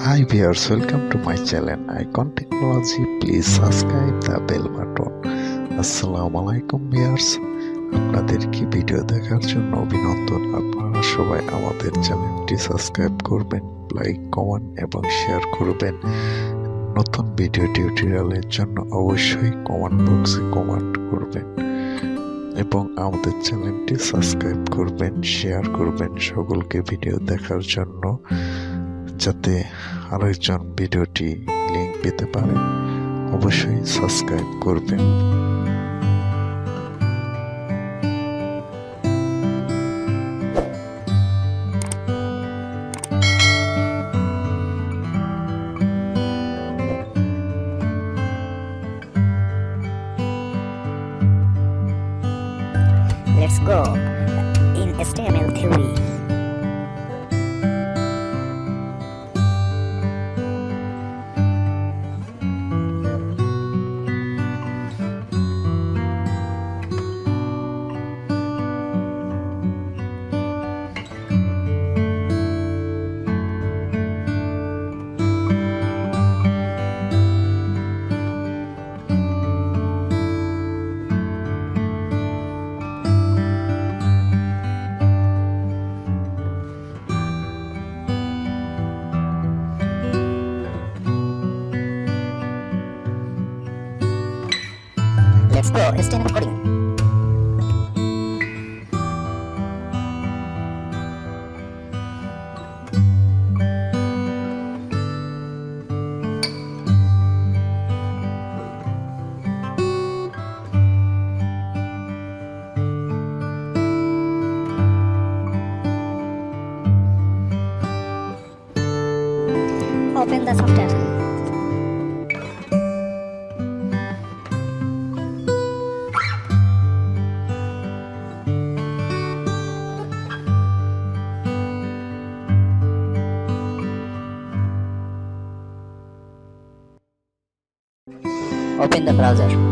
Hi viewers, welcome to my channel Icon Technology. Please subscribe the bell button. আসসালামু আলাইকুম viewers, আপনাদেরকে video দেখার জন্য অভিনন্দন। আপনারা সবাই আমাদের চ্যানেলটি সাবস্ক্রাইব করবেন, লাইক, কমেন্ট এবং শেয়ার করবেন। নতুন ভিডিও টিউটোরিয়ালের জন্য অবশ্যই কমেন্ট বক্সে কমেন্ট করবেন এবং আমাদের চ্যানেলটি সাবস্ক্রাইব করবেন, শেয়ার করবেন সকলকে ভিডিও দেখার জন্য, যাতে আরেকজন ভিডিওটি লিংক পেতে পারে। অবশ্যই সাবস্ক্রাইব করবেন। Let's go in HTML theory. Let's go HTML coding. Open the software. Open the browser.